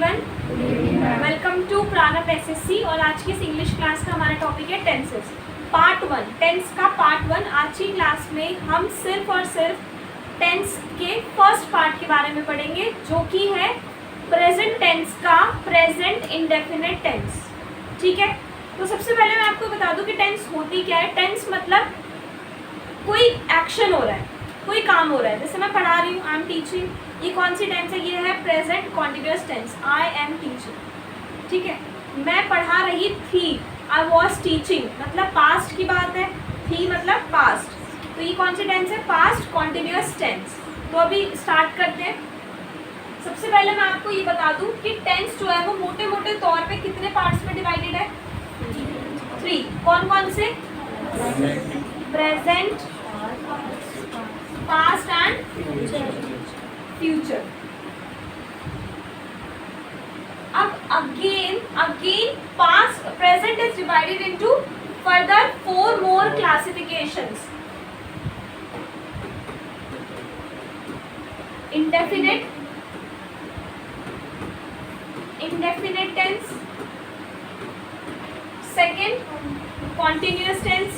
Everyone, welcome to प्रारंभ SSC. और आज की इस इंग्लिश क्लास का हमारा टॉपिक है टेंसेस पार्ट 1। टेंस का पार्ट 1। आज की क्लास में हम सिर्फ और सिर्फ टेंस के फर्स्ट पार्ट के बारे में पढ़ेंगे, जो कि है प्रेजेंट टेंस का प्रेजेंट इंडेफिनिट टेंस। ठीक है, तो सबसे पहले मैं आपको बता दूं कि टेंस होती क्या है। टेंस मतलब कोई एक्शन हो रहा है, कोई काम हो रहा है। जैसे मैं पढ़ा रही हूँ, आई एम टीचिंग, ये कौन सी टेंस है? ये है present continuous tense, I am teaching. ठीक है, मैं पढ़ा रही थी, आई वॉज टीचिंग, मतलब पास्ट की बात है, थी मतलब पास्ट। तो ये कौन सी टेंस है? Past continuous tense. तो अभी स्टार्ट करते हैं। सबसे पहले मैं आपको ये बता दूं कि टेंस जो है वो मोटे मोटे तौर पे कितने पार्ट्स में डिवाइडेड है? 3। कौन कौन से? Present, past and future. अब again past present is divided into further 4 more classifications. Indefinite tense, second continuous tense,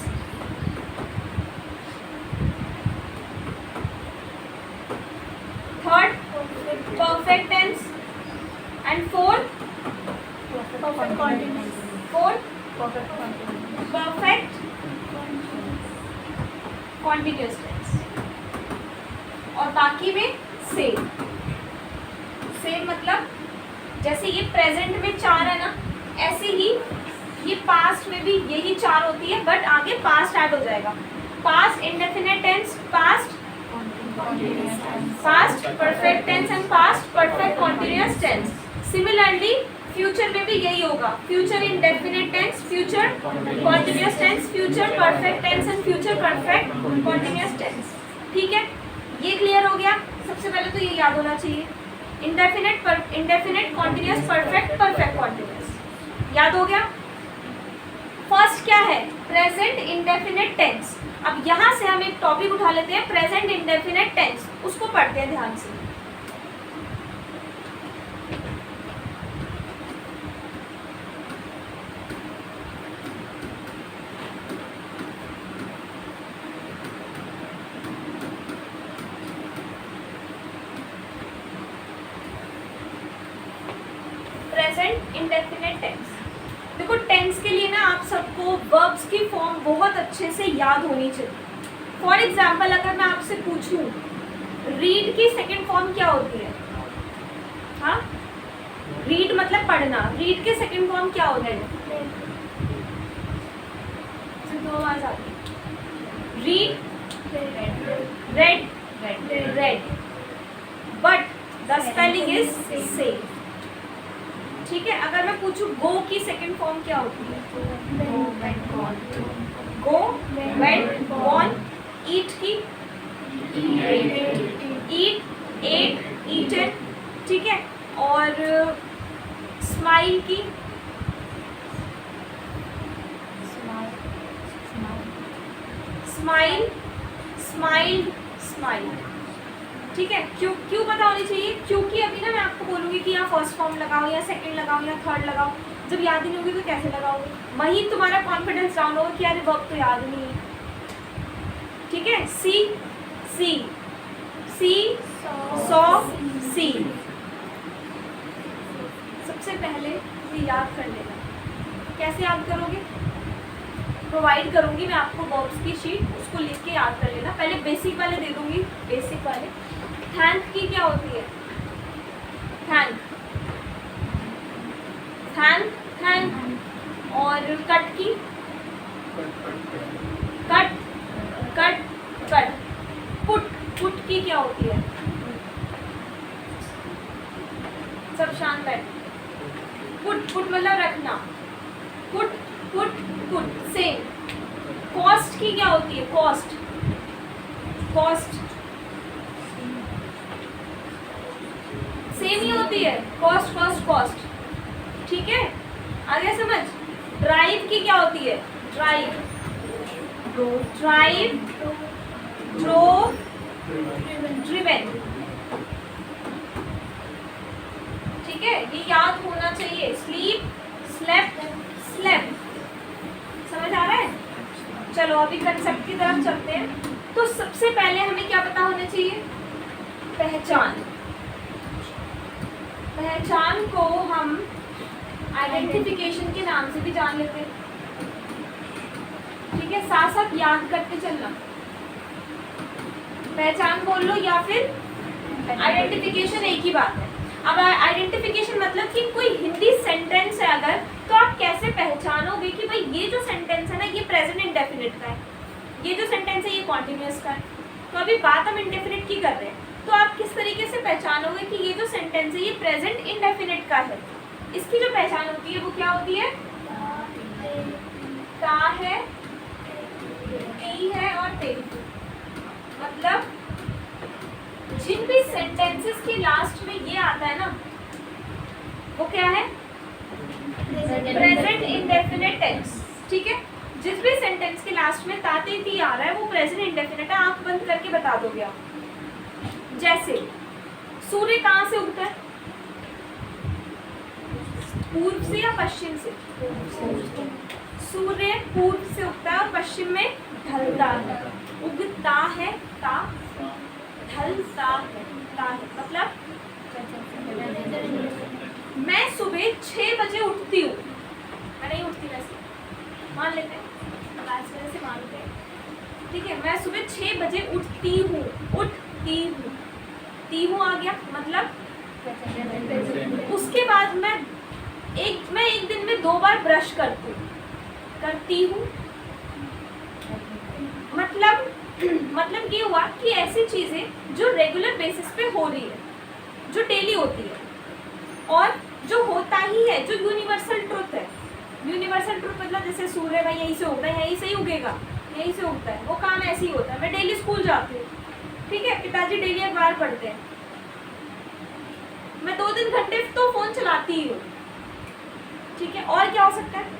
third perfect tense, and fourth perfect continuous. Fourth perfect continuous tense. और बाकी में same मतलब जैसे ये प्रेजेंट में 4 है ना, ऐसे ही ये पास्ट में भी यही 4 होती है, बट आगे पास्ट ऐड हो जाएगा। Past indefinite tense, past perfect tense and past perfect continuous tense. Similarly future में भी यही होगा, future indefinite tense, future continuous tense, future perfect tense and future perfect continuous tense. ठीक है, ये क्लियर हो गया। सबसे पहले तो ये याद होना चाहिए, इंडेफिनिट कॉन्टिन्यूअस परफेक्ट कॉन्टिन्यूअस। याद हो गया। फर्स्ट क्या है? Present indefinite tense. अब यहाँ से हम एक टॉपिक उठा लेते हैं, प्रेजेंट इंडेफिनिट टेंस, उसको पढ़ते हैं ध्यान से। Present indefinite tense. देखो, टेंस के लिए ना आप सबको वर्ब्स की फॉर्म बहुत अच्छे से याद होनी चाहिए। फॉर एग्जाम्पल, अगर मैं आपसे पूछूं रीड की सेकंड फॉर्म क्या होती है? हाँ, रीड मतलब पढ़ना, रीड के सेकंड फॉर्म क्या होता है? दो आवाज आती है। Read, red, but the spelling is same. ठीक है, अगर मैं पूछूं गो की सेकंड फॉर्म क्या होती है? गो, वेंट, गॉन। ईट की ईट, एट, ईटन। ठीक है, और स्माइल की स्माइल। ठीक है, क्यों पता होनी चाहिए? क्योंकि अभी ना मैं आपको बोलूँगी कि यहाँ फर्स्ट फॉर्म लगाओ या सेकंड लगाओ या थर्ड लगाओ, जब याद ही नहीं होगी तो कैसे लगाओगे? वहीं तुम्हारा कॉन्फिडेंस डाउन होगा कि यार वर्ब तो याद नहीं है। ठीक है, सी, सॉ, सी। सबसे पहले ये याद कर लेना। कैसे याद करोगे? प्रोवाइड करूँगी मैं आपको वर्ब्स की शीट, उसको लिख के याद कर लेना। पहले बेसिक वाले दे दूँगी, बेसिक वाले। थैंक की क्या होती है? थैंक। और कट की कट। पुट की क्या होती है? सब शांत बैठ। पुट मतलब रखना, पुट सेम। कॉस्ट की क्या होती है? कॉस्ट सेम ही होती है, कॉस्ट। ठीक है, आगे समझ। ड्राइव की क्या होती है? Drive, driven. ठीक ठीक है, ये याद होना चाहिए। Sleep, slept, slept. समझ आ रहा है? चलो अभी कंसेप्ट की तरफ चलते हैं। तो सबसे पहले हमें क्या पता होना चाहिए? पहचान। पहचान को हम आइडेंटिफिकेशन के नाम से भी जान लेते हैं, ठीक है। साथ साथ याद करते चलना, पहचान बोल लो या फिर आइडेंटिफिकेशन, एक ही बात है। अब आइडेंटिफिकेशन मतलब कि कोई हिंदी सेंटेंस है अगर, तो आप कैसे पहचानोगे कि भाई ये जो सेंटेंस है ना ये प्रेजेंट इंडेफिनिट का है, ये जो सेंटेंस है ये कॉन्टिन्यूअस का है। तो अभी बात हम इंडेफिनिट की कर रहे हैं, तो आप किस तरीके से पहचानोगे कि ये जो सेंटेंस है ये प्रेजेंट इंडेफिनिट का है? इसकी जो पहचान होती है वो क्या होती है? ता है, ती है और ते। मतलब जिन भी सेंटेंसेस के लास्ट में ये आता है ना वो क्या है? प्रेजेंट इंडेफिनिट टेंस, ठीक है। जिस भी सेंटेंस के लास्ट में ता ते ती आ रहा है वो प्रेजेंट इंडेफिनिट है। आंख बंद करके बता दोगे आप। जैसे सूर्य कहाँ से उगता है? पूर्व से या पश्चिम से? सूर्य पूर्व से उगता है और पश्चिम में ढलता है। उगता है ता, ढलता है ता है। मतलब मैं सुबह 6 बजे उठती हूँ, मैं नहीं उठती वैसे, मान लेते हैं, आज वजह से मानते हैं, ठीक है। मैं सुबह 6 बजे उठती हूँ, उठती हूँ, ती हूँ आ गया। मतलब उसके बाद मैं एक दिन में 2 बार ब्रश करती हूँ। मतलब ये हुआ कि ऐसी चीज़ें जो रेगुलर बेसिस पे हो रही है, जो डेली होती है और जो होता ही है, जो यूनिवर्सल ट्रुथ है। यूनिवर्सल ट्रुथ मतलब जैसे सूर्य भाई यहीं से उगता है, यहीं से ही उगेगा, यहीं से उगता है, वो काम ऐसे ही होता है। मैं डेली स्कूल जाती हूँ, ठीक है, पिताजी डेली अखबार पढ़ते हैं, मैं 2-3 घंटे तो फोन चलाती ही हूँ, ठीक है। और क्या हो सकता है?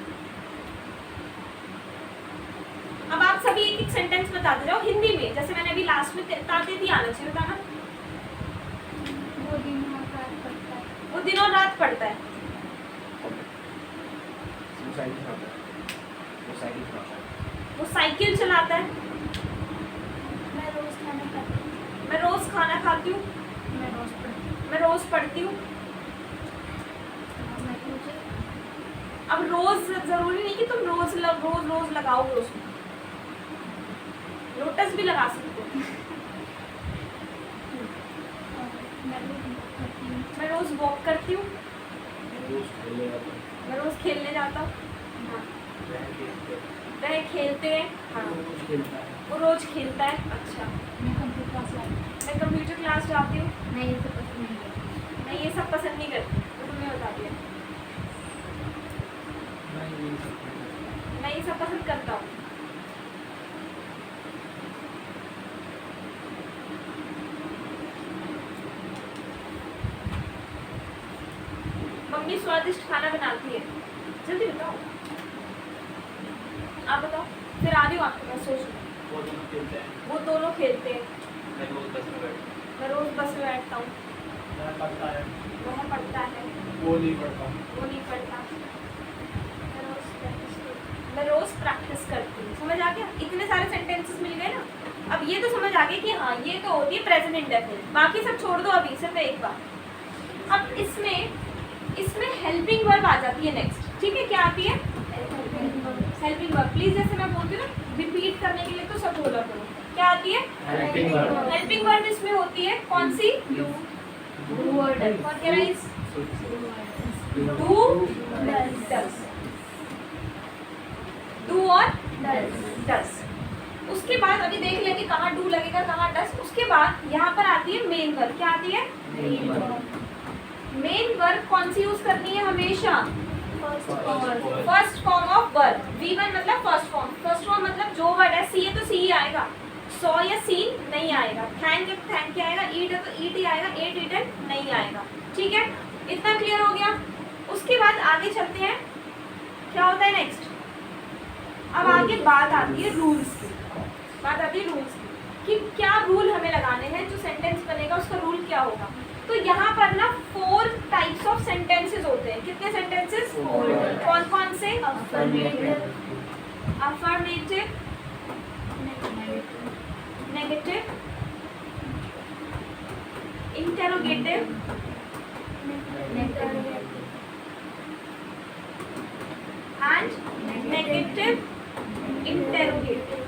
अब आप सभी एक सेंटेंस बताते जाओ हिंदी में। जैसे मैंने अभी लास्ट में ताते थी आना चाहिए, बताना। वो दिन और रात पढ़ता है। वो साइकिल चलाता है। मैं रोज खाना खाती हूँ। मैं रोज पढ़ती हूँ। अब रोज जरूरी नहीं कि तुम रोज लगाओगे उसमें, लोटस भी लगा सकते हो। मैं रोज वॉक करती हूँ। मैं रोज खेलने जाता हूँ। हाँ। वह खेलते हैं। हाँ। वो रोज खेलता है। अच्छा। मैं कंप्यूटर क्लास जाती हूँ। मैं ये सब पसंद नहीं करती, तो तुम्हें बता दिया। मैं ये सब पसंद करता हूँ। मम्मी स्वादिष्ट खाना बनाती है। जल्दी बताओ, आप बताओ, फिर आ रही हूँ आपके पास। सोच वो दोनों खेलते हैं। मैं रोज बस में बैठता हूँ। वह पढ़ता है। वो नहीं पढ़ता। मैं रोज प्रैक्टिस करती हूँ। समझ आ गया? इतने सारे सेंटेंसेस मिल गए ना। अब ये तो समझ आ गया कि हाँ ये तो होती है प्रेजेंट इंडेफिनिट। बाकी सब छोड़ दो अभी, सिर्फ एक बार। अब इसमें हेल्पिंग वर्ब आ जाती है नेक्स्ट, ठीक है। क्या आती है? Helping verb. प्लीज जैसे मैं बोलती हूँ ना, रिपीट करने के लिए तो सब बोला करो। क्या आती है? हेल्पिंग वर्ब इसमें होती है कौन सी? और क्या है? डू और डस। उसके बाद अभी देख लेंगे कहाँ डू लगेगा कहाँ डस। उसके बाद यहाँ पर आती है मेन वर्ब। क्या आती है? मेन वर्ब कौन सी यूज करनी है हमेशा? First form of verb. V1 मतलब फर्स्ट फॉर्म। फर्स्ट फॉर्म मतलब जो वर्ड है, सी है तो सी ही आएगा, सॉ या सीन नहीं आएगा, थैंक है तो थैंक आएगा, ईट है तो ईट ही आएगा, एट ईटन नहीं आएगा, ठीक है। इतना क्लियर हो गया? उसके बाद आगे चलते हैं, क्या होता है नेक्स्ट? अब आगे बात आती है रूल्स की। बात आती है रूल्स की कि क्या रूल हमें लगाने हैं, जो सेंटेंस बनेगा उसका रूल क्या होगा। तो यहाँ पर ना 4 टाइप्स ऑफ ऑफ सेंटेंसेस होते हैं। कितने सेंटेंसेस? कौन कौन से? Affirmative, negative, interrogative, and negative interrogative.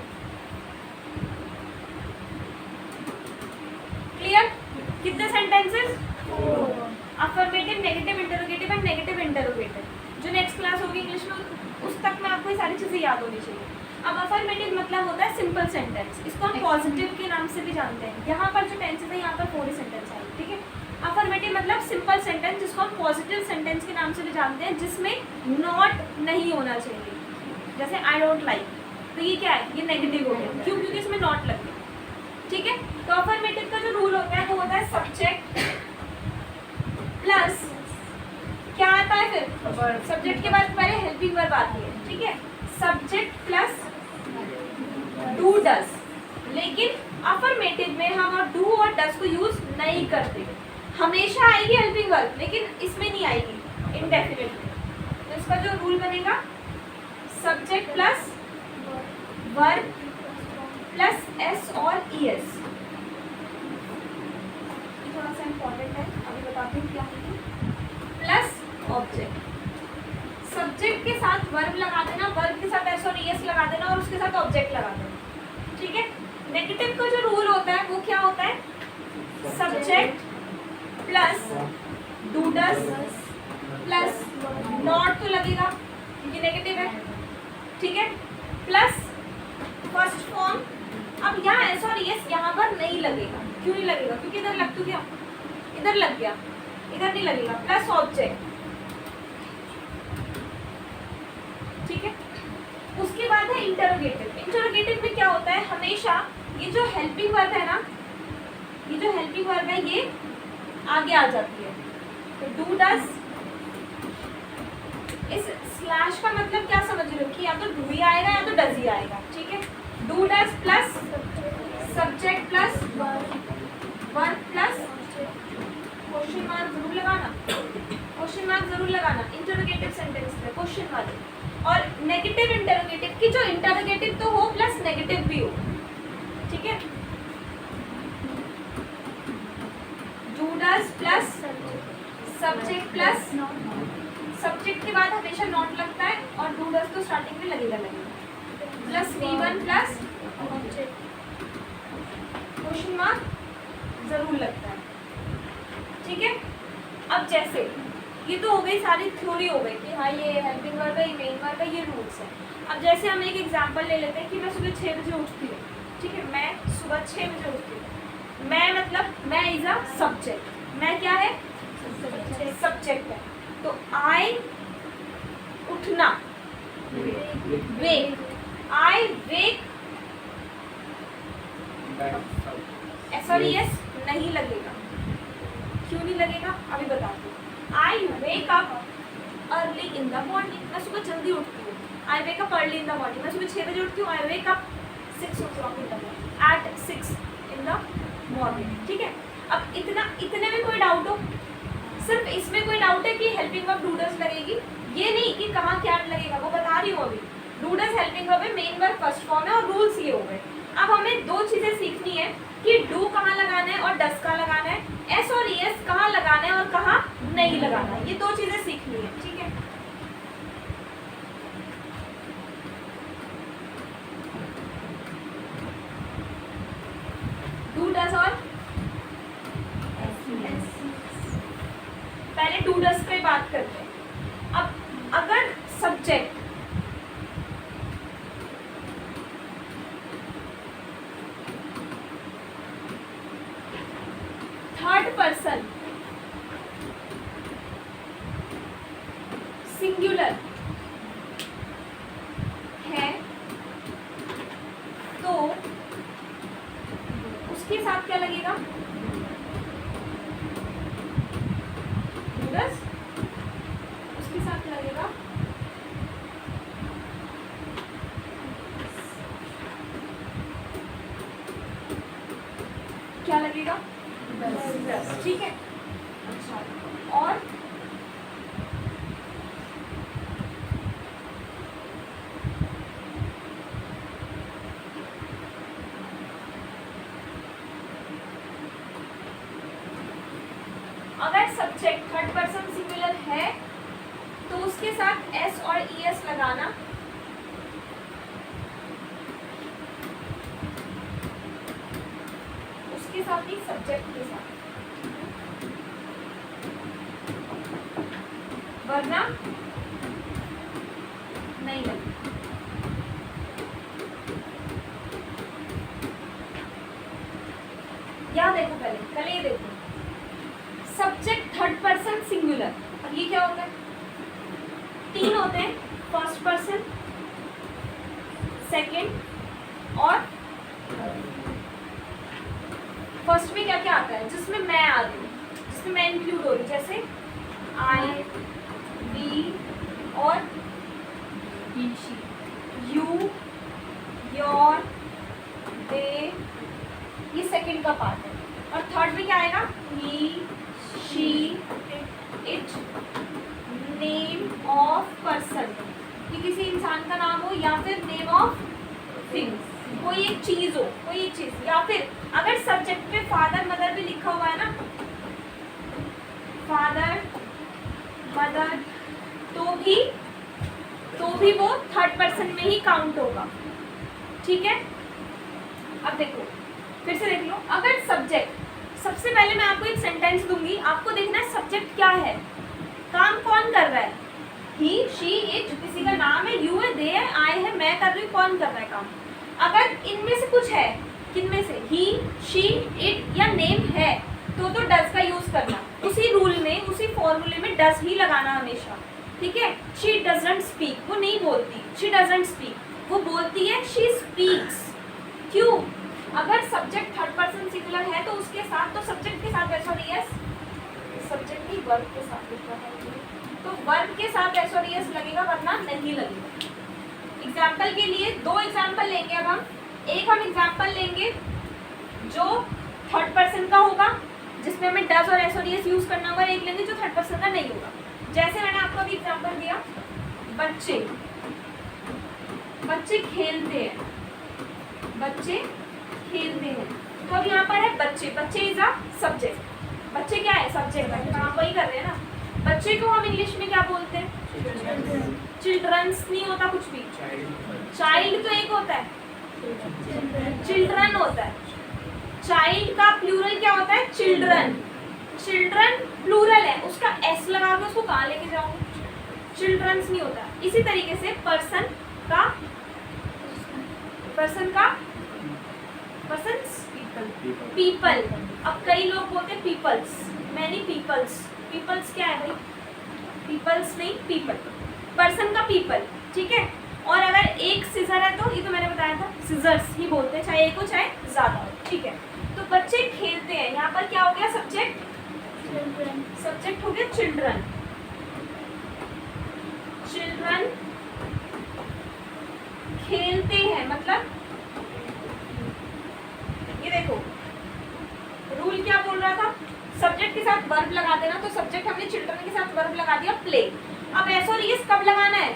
Clear? कितने sentences? Affirmative, negative interrogative and negative interrogative. जो नेक्स्ट क्लास होगी इंग्लिश में उस तक में आपको ये सारी चीजें याद होनी चाहिए। अब अफर्मेटिव मतलब होता है सिंपल सेंटेंस, इसको हम पॉजिटिव के नाम से भी जानते हैं। यहाँ पर जो टेंसेस है यहाँ पर 4 ही सेंटेंस आए, ठीक है। अफर्मेटिव मतलब सिंपल सेंटेंस जिसको हम पॉजिटिव सेंटेंस के नाम से भी जानते हैं, जिसमें नॉट नहीं होना चाहिए। जैसे आई डोंट लाइक, तो ये क्या है? ये नेगेटिव हो गया। क्यों? क्योंकि इसमें नॉट लग गया, ठीक है। तो अफर्मेटिव का जो रूल होता है वो होता है सब्जेक्ट प्लस क्या आता है फिर? सब्जेक्ट के बाद पहले हेल्पिंग वर्ब आती है, ठीक है। Subject plus do does. लेकिन अफर्मेटिव में हम और डू और डज को यूज नहीं करते। हमेशा आएगी हेल्पिंग वर्ब, लेकिन इसमें नहीं आएगी इंडेफिनिटली। तो इसका जो रूल बनेगा subject plus verb plus S और ई एस। थोड़ा सा इम्पोर्टेंट है, अभी बताती हूँ क्या है। प्लस ऑब्जेक्ट, सब्जेक्ट के साथ वर्ब लगा देना, वर्ब के साथ एस और ई एस लगा देना और उसके साथ ऑब्जेक्ट लगा देना, ठीक है। नेगेटिव का जो रूल होता है वो क्या होता है? Subject plus do does plus not तो लगेगा क्योंकि नेगेटिव है, ठीक है, प्लस फर्स्ट फॉर्म। अब यहाँ एस और एस यहाँ पर नहीं लगेगा। क्यों नहीं लगेगा? क्योंकि इधर लग तो गया, इधर लग गया, इधर नहीं लगेगा। प्लस ऑब्जेक्ट, ठीक है। उसके बाद है इंटरोगेटिव। इंटरोगेटिव में क्या होता है? हमेशा ये जो हेल्पिंग वर्ब है ना, ये जो हेल्पिंग वर्ब है ये आगे आ जाती है। तो डू डज, इस स्लैश का मतलब क्या समझ रहे हो कि या तो डू ही आएगा या तो डज ही आएगा, ठीक है। Do does plus subject plus verb plus question mark जरूर लगाना, क्वेश्चन मार्क जरूर लगाना इंटरोगेटिव सेंटेंस में, क्वेश्चन मार्क। और नेगेटिव इंटरोगेटिव की जो इंटरोगेटिव तो हो प्लस नेगेटिव भी हो, ठीक है। Do does plus subject plus, subject के बाद हमेशा नॉट लगता है और डू डज तो स्टार्टिंग में लगेगा plus V1 plus question mark जरूर लगता है, ठीक है। अब जैसे ये तो हो गई सारी थ्योरी हो गई कि हाँ ये हेल्पिंग वर्ब है, ये मेन वर्ब है, ये रूल्स है। अब जैसे हम एक एग्जांपल ले लेते हैं कि मैं सुबह 6 बजे उठती हूँ, ठीक है। मैं सुबह 6 बजे उठती हूँ। मैं मतलब मैं इज अ सब्जेक्ट, मैं क्या है? सब्जेक्ट है। तो आई उठना, वेक, आई वेक, एस नहीं लगेगा। क्यों नहीं लगेगा? अभी बताती हूँ। I wake up early in the morning, मैं सुबह जल्दी उठती हूँ। I wake up early in the morning, मैं सुबह 6 बजे उठती हूँ। I wake up 6 o'clock in the morning, at 6 in the morning, ठीक है। अब इतने में कोई डाउट हो? सिर्फ इसमें कोई डाउट है कि हेल्पिंग वर्ब डू डज लगेगी? ये नहीं कि कहाँ क्या लगेगा, वो बता रही हूँ अभी। डू डज हेल्पिंग वर्ब है, मेन वर्ब फर्स्ट फॉर्म है और रूल्स ये हो गए। अब हमें 2 चीजें सीखनी है कि डू कहाँ लगाना है और डज कहाँ लगाना है, एस और एस कहाँ लगाना है और कहाँ नहीं लगाना है। ये 2 चीजें सीखनी है, ठीक है। डू डज और पहले डू डज पे बात करते हैं। अब अगर सब्जेक्ट थर्ड पर्सन सिंगुलर है तो उसके साथ क्या लगेगा? डूडस। उसके साथ लगेगा क्या लगेगा? ठीक है। अच्छा, और अगर सब्जेक्ट थर्ड पर्सन सिंगुलर है तो उसके साथ एस और ईएस लगाना, उसके साथ ही सब्जेक्ट के साथ, वरना नहीं लगेगा। या देखो पहले ये देखो, सब्जेक्ट थर्ड पर्सन सिंगुलर, अब ये क्या होता है, तीन होते हैं, फर्स्ट पर्सन, सेकंड और फर्स्ट में क्या क्या आता है, जिसमें मैं आ रही हूँ, जिसमें मैं इंक्लूड हो रही हूँ, जैसे आई, वी और यू, योर, दे, ये सेकंड का पार्ट है। और थर्ड में क्या आएगा, he, she, it, name of person, कि किसी इंसान का नाम हो या फिर नेम ऑफ थिंग्स, कोई एक चीज हो, कोई एक चीज, या फिर अगर सब्जेक्ट पे फादर मदर भी लिखा हुआ है ना, फादर मदर, तो भी वो थर्ड पर्सन में ही काउंट होगा। ठीक है, अब देखो फिर से देख लो, अगर सब्जेक्ट, सबसे पहले मैं आपको एक सेंटेंस दूंगी, आपको देखना है सब्जेक्ट क्या है, काम कौन कर रहा है, ही, शी, इट, किसी का नाम है, यू है, दे है, आई है, मैं कर रही हूँ, कौन कर रहा है काम। अगर इनमें से कुछ है, किनमें से, ही, शी, इट या नेम है, तो डज का यूज करना, उसी रूल में, उसी फॉर्मूले में डज ही लगाना हमेशा। ठीक है, शी डजंट स्पीक, वो नहीं बोलती, शी डजंट स्पीक, वो बोलती है, शी स्पीक्स। क्यों, अगर सब्जेक्ट थर्ड पर्सन सिंगुलर है तो उसके साथ, तो सब्जेक्ट के साथ एस और ईएस, सब्जेक्ट ही वर्ब के साथ लिखा है, तो वर्ब के साथ एस और ईएस लगेगा, वरना नहीं लगेगा। एग्जाम्पल के लिए दो एग्जाम्पल लेंगे अब हम, एक हम एग्जाम्पल लेंगे जो थर्ड पर्सन का होगा, जिसमें हमें डज और एस और ईएस यूज करना होगा, एक लेंगे जो थर्ड पर्सन का नहीं होगा। जैसे मैंने आपको अभी एग्जाम्पल दिया, बच्चे, बच्चे खेलते हैं, बच्चे खेलते हैं, तो अब यहाँ पर है बच्चे, बच्चे इज अ सब्जेक्ट, बच्चे क्या है, सब्जेक्ट है, काम वही कर रहे हैं ना। बच्चे को हम इंग्लिश में क्या बोलते हैं, चिल्ड्रंस, नहीं होता कुछ भी, चाइल्ड तो एक होता है, चिल्ड्रन होता है, चाइल्ड का प्लूरल क्या होता है, चिल्ड्रन, चिल्ड्रन प्लूरल है, उसका एस लगा के उसको कहाँ लेके जाओगे, चिल्ड्रंस नहीं होता। इसी तरीके से पर्सन का पर्सन्स, पीपल, अब कई लोग बोलते हैं पीपल्स, मैनी पीपल्स, पीपल्स क्या है भाई, पीपल्स नहीं, पीपल, पर्सन का पीपल। ठीक है, और अगर एक सीजर है तो, ये तो मैंने बताया था, सीजर्स ही बोलते हैं, चाहे एक हो चाहे ज्यादा हो। ठीक है, तो बच्चे खेलते हैं, यहाँ पर क्या हो गया, सब्जेक्ट, सब्जेक्ट हो गया चिल्ड्रन, चिल्ड्रन खेलते हैं, मतलब ये देखो रूल क्या बोल रहा था, सब्जेक्ट के साथ वर्ब लगा देना, तो सब्जेक्ट हमने चिल्ड्रन के साथ वर्ब लगा दिया, प्ले। अब एस और ईएस कब लगाना है,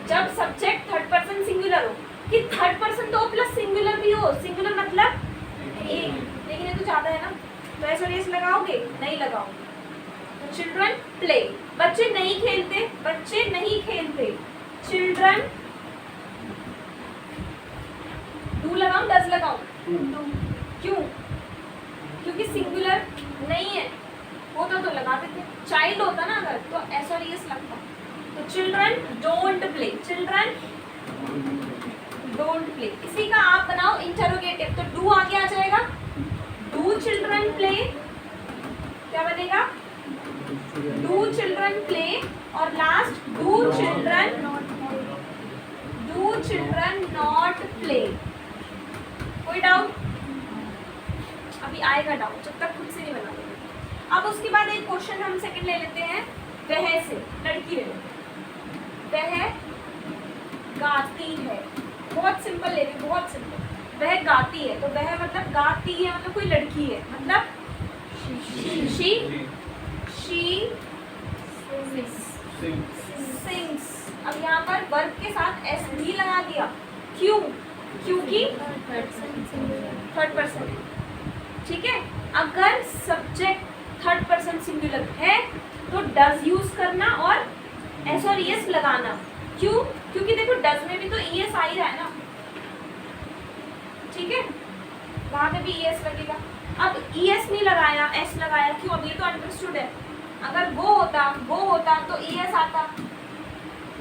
जब सब्जेक्ट थर्ड पर्सन सिंगुलर हो, कि थर्ड पर्सन दो प्लस सिंगुलर भी हो, सिंगुलर मतलब एक, लेकिन ये तो ज्यादा है ना, तो एस और ईएस लगाओगे, नहीं लगाओगे, तो चिल्ड्रन प्ले, बच्चे नहीं खेलते, बच्चे नहीं खेलते, चिल्ड्रन, डू लगाऊं डज लगाऊं, क्यों, क्योंकि सिंगुलर नहीं है, होता तो लगा देते, चाइल्ड होता ना अगर, तो एस और ईएस लगता, तो children don't play, children don't play. इसी का आप बनाओ इंटरोगेटिव, तो डू आगे आ जाएगा, डू चिल्ड्रन प्ले, क्या बनेगा, डू चिल्ड्रन प्ले, और last do children not play. कोई डाउट, अभी आएगा डाउट, जब तक खुद से नहीं बना देंगे। अब उसके बाद एक क्वेश्चन हम सेकंड ले लेते हैं, वह से, लड़की ले लेते, वह गाती है, बहुत सिंपल ले रही, बहुत सिंपल, वह गाती है, तो वह मतलब गाती है, मतलब कोई लड़की है, मतलब शी सिंग्स। अब यहाँ पर वर्ब के साथ एस भी लगा दिया, क्यों, क्योंकि थर्ड पर्सन। ठीक है। अगर सब्जेक्ट थर्ड पर्सन सिंगुलर है तो डज यूज करना और एस और ईएस लगाना। क्यों? क्योंकि देखो डज में भी तो ईएस आ ही रहा है ना, ठीक है, वहां पे भी ईएस लगेगा। अब ईएस नहीं लगाया, एस लगाया, क्यों? अब ये तो अंडरस्टूड है। अगर वो होता तो ईएस आता,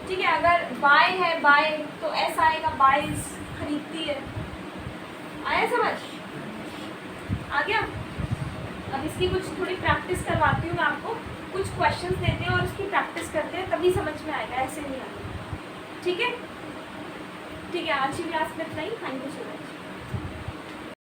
ठीक है। अगर बाय है, बाय तो एस आएगा, बाइज खरीदती है। आया समझ? आ गया? अब इसकी कुछ थोड़ी प्रैक्टिस करवाती हूँ मैं आपको, कुछ क्वेश्चंस देते हैं और उसकी प्रैक्टिस करते हैं, तभी समझ में आएगा, ऐसे नहीं आएगा। ठीक है, ठीक है। आज की क्लास में इतना ही। Thank you so much.